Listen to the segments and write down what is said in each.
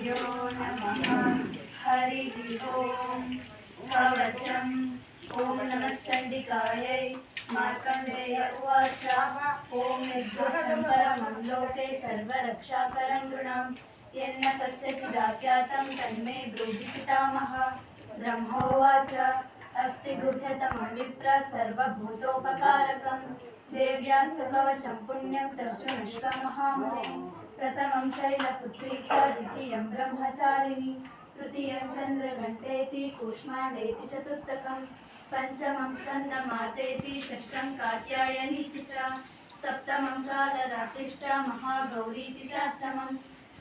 श्रीगुरुभ्यो नमः। हरिः ओम्। कवचम्। ॐ नमः चण्डिकायै। मार्कण्डेय उवाच ॐ निर्दोषं परमं लोके सर्वरक्षाकरं नृणां यन्न कस्यचिदाख्यातं तन्मे ब्रूहि पितामहः। ब्रह्मोवाच अस्ति गुह्यतमं विप्र सर्वभूतोपकारकं देव्यास्तु कवचं पुण्यं तच्छृणुष्व महामुने। प्रथमं शैलपुत्री च द्वितीयं ब्रह्मचारिणी तृतीयं चन्द्रघण्टेति कूष्माण्डेति चतुर्थकं पञ्चमं स्कन्दमातेति षष्ठं कात्यायनीति च सप्तमं कालरात्रिश्च महागौरीति चाष्टमं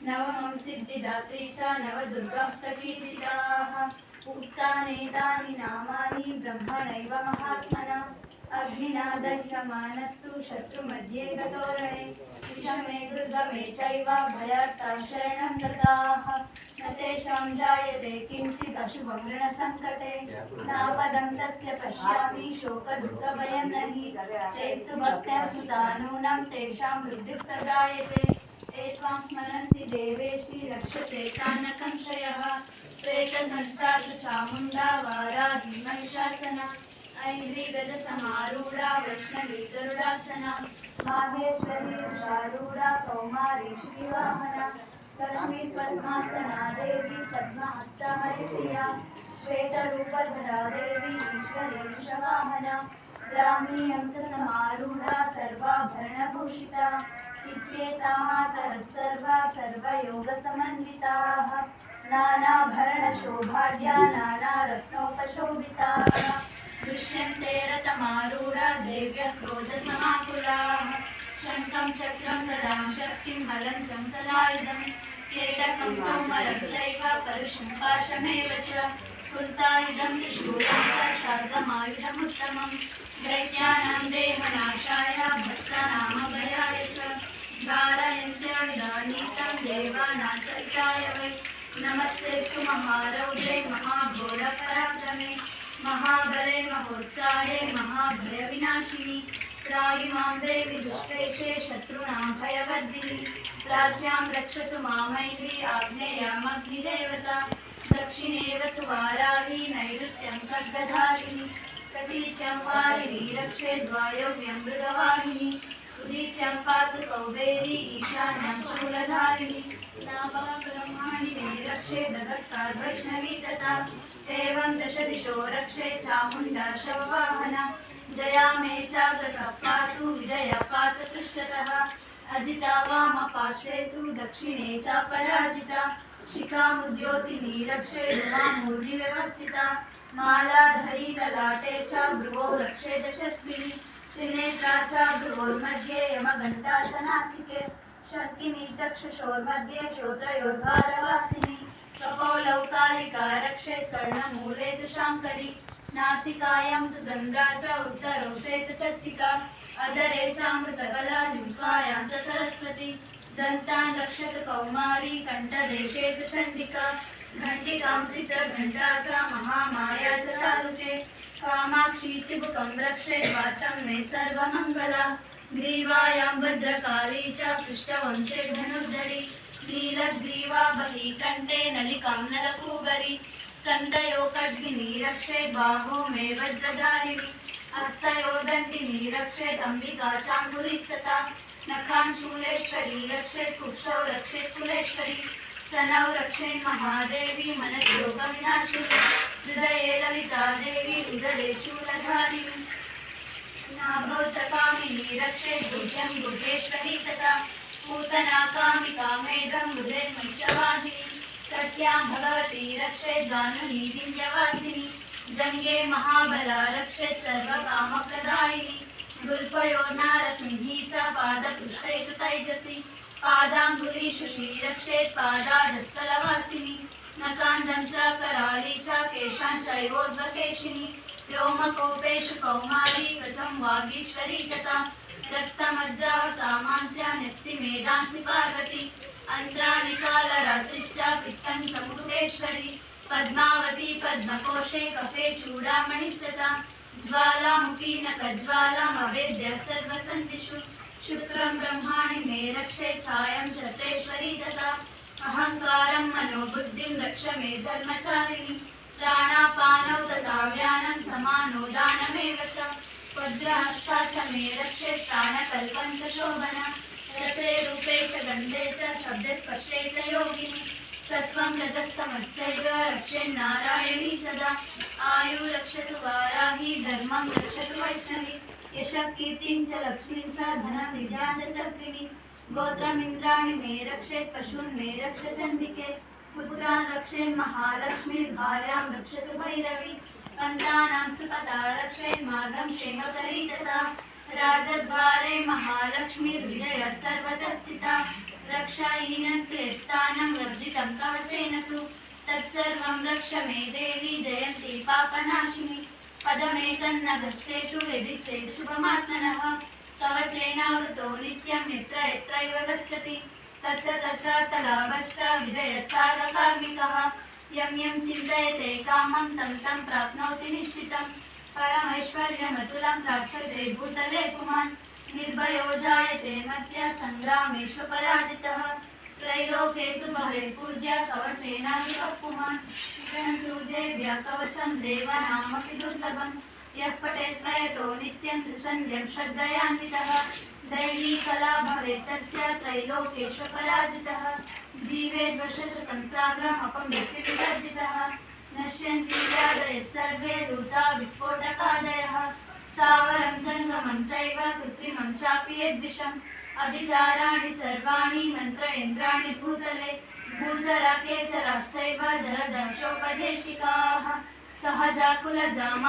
नवमं सिद्धिदात्री च नवदुर्गाः प्रकीर्तिताः। उक्तानेतानि नामानि ब्रह्मणैव महात्मना अग्निना दह्यमानस्तु शत्रुमध्ये गतोरणे विषमे दुर्गमे चैव भयार्ताः शरणं गताः न तेषां जायते किञ्चित् अशुभं ऋणसङ्कटे नापदं तस्य पश्यामि शोकदुःखभयं न हि तेस्तु भक्त्या सुतानूनं तेषां वृद्धिः प्रजायते ते त्वां स्मरन्ति देवेशि रक्षसे तान् न संशयः प्रेतसंस्था तु चामुण्डा वाराही महिषासना ऐन्द्रीगजसमारूढा वैष्णवी गरुडासना माहेश्वरी वृषारूढा कौमारी श्रीवाहना लक्ष्मी पद्मासना देवी पद्महस्ता हरिप्रिया श्वेतरूपधरा देवी ईश्वरी वृषवाहना ब्राह्मी हंससमारूढा सर्वाभरणभूषिता इत्येताः तरः सर्वा सर्वयोगसमन्विताः नानाभरणशोभाढ्या नानारत्नोपशोभिताः दृश्यन्ते रथमारूढा देव्यः क्रोधसमाकुलाः शङ्खं चक्रं गदां शक्तिं बलं च सलायुधं केटकं कौमरं चैव परुषं पाशमेव च कुन्तायुधं त्रिशूलं च शार्दमायुधमुत्तमं दैत्यानां देहनाशाय भक्तानामभयाय च धारयन्त्यायुधानीतं देवानां चर्चाय वै नमस्तेऽस्तु महारौद्रे महाघोरपराक्रमे महाबले महोत्साहे महाभयविनाशिनी त्रायिमां देवि दुष्टेशे शत्रूणां भयवर्धिनी प्राच्यां रक्षतु मामैत्री आग्नेयामग्निदेवता दक्षिणेव तु वाराही नैऋत्यं खड्गधारिणी प्रतीच्यां वारिणी रक्षेद् वायव्यं मृगवाहिनी उदीच्यां पातु कौबेरी ईशान्यां शूलधारिणी नाभा ब्रह्माणि मे रक्षेदगस्ताद् वैष्णवी तथा एवं दश दिशो रक्षे चामुण्डा शववाहना जया मे चाग्रतः पातु विजया पातु पृष्ठतः अजिता वामपार्श्वे तु दक्षिणे चापराजिता शिखामुद्योतिनी रक्षे धूमामूर्धि व्यवस्थिता मालाधरी ललाटे च भ्रुवौ रक्षे दशस्विनी त्रिनेत्रा च भ्रुवोर्मध्ये यमघण्टासनासिके शर्किनी चक्षुषोर्मध्ये श्रोत्रयोर्भारवासिनी कपोलौ कालिका रक्षेत् कर्णमूले तु शाङ्करी नासिकायां सुगन्धा च उत्तरोष्ठे च चर्चिका अधरे चामृतकला जिह्वायां च सरस्वती दन्तान् रक्षतु कौमारी कण्ठदेशे तु चण्डिका घण्टिकां चित्रघण्टा च महामाया च तालुके कामाक्षी चिबुकं रक्षेत् वाचं मे सर्वमङ्गला ग्रीवायां भद्रकाली च पृष्ठवंशे धनुर्धरी नीलग्रीवा बहि कण्ठे नलिकां नलकूबरी स्कन्दयो खड्गिनी रक्षेत् बाहो मे वज्रधारिणी हस्तयोर्दण्डिनी रक्षेत् अम्बिका चाङ्गुलीस्तथा नखान् शूलेश्वरी रक्षेत् कुक्षौ रक्षेत् कुलेश्वरी स्तनौ रक्षेत् महादेवी मनश्लोकविनाशिनी हृदये ललिता देवी उदरे शूलधारिणी नाभौ च कामिनी रक्षेत् गुह्यं गुह्येश्वरी तथा पूतना कामिका मेघं बुधे महिषवाहिनी कट्यां भगवती रक्षेत् जानुनी विन्ध्यवासिनी जङ्गे महाबला रक्षेत् सर्वकामप्रदायिनी गुल्फयोर्नारसिंही च पादपृष्ठे तु तैजसी पादाङ्गुलीषु श्रीरक्षेत् पादादस्थलवासिनी नकान्दं च कराली च केशान् चैवोर्ध्वकेशिनी रोमकोपेषु कौमारी त्वचं वागीश्वरी तथा रक्तमज्जा सामांस्या न्यस्तिमेधांसि पार्वती अन्त्राणि कालरात्रिश्च पित्तं चमुण्डेश्वरी पद्मावती पद्मकोशे कफे चूडामणिस्तथा ज्वालामुखी नखज्वालामवेद्य सर्वसन्धिषु शुक्रं ब्रह्माणि मे रक्षे छायां चतेश्वरी तथा अहंकारं मनोबुद्धिं रक्ष मे धर्मचारिणि प्राणापानौ तथा व्यानं समानो दानमेव च वज्रहस्ता च मे रक्षेत् प्राणकल्पं च शोभना रसे रूपे च गन्धे च शब्दे स्पर्शे च योगिनि सत्त्वं रजस्तमश्चैव रक्षेन्नारायणी सदा आयु रक्षतु वाराही धर्मं रक्षतु वैष्णवी यशः कीर्तिं च लक्ष्मीं च धनं विद्यां च चक्रिणि गोत्रमिन्द्राणि मे रक्षेत् पशून् मे रक्ष चण्डिके पुत्रान् रक्षेन् महालक्ष्मीर्भार्यां रक्षतु भैरवी पन्तानां सुपदा रक्षेन्मार्गं क्षेमकरी तथा राजद्वारे महालक्ष्मीर्विजयः सर्वतः स्थिता रक्षाहीनं तु यत्स्थानं वर्जितं कवचेन तु तत्सर्वं रक्ष मे देवी जयन्ती पापनाशिनी पदमेकन्न गच्छेतु यदिच्छेत् शुभमात्मनः कवचेनावृतो नित्यं यत्र यत्रैव गच्छति तत्र तत्र तलाभश्च विजयः सार्वकार्मिकः यं यं चिन्तयते कामं तं तं प्राप्नोति निश्चितं परमैश्वर्यमतुलं प्राप्स्यते भूतले पुमान् निर्भयो जायते मध्य सङ्ग्रामेषु पराजितः त्रैलोके तु बहिर्पूज्य कवचेनावृतः पुमान् इदं तु देव्या कवचं देवानामपि दुर्लभं यः पठेत् प्रयतो नित्यं त्रिसन्ध्यं श्रद्धयान्वितः दैवी कला भवेत् तस्य त्रैलोकेषु पराजितः जीवेद्वर्षशतं साग्रम् अपमृत्युविवर्जितः नश्यन्ति व्याधयः सर्वे दूता विस्फोटकादयः स्थावरं जङ्गमं चैव कृत्रिमं चापि यद्विषम् अभिचाराणि सर्वाणि मन्त्रयन्त्राणि भूतले भूचरा केचराश्चैव जलजंशोपदेशिकाः सहजा कुलजा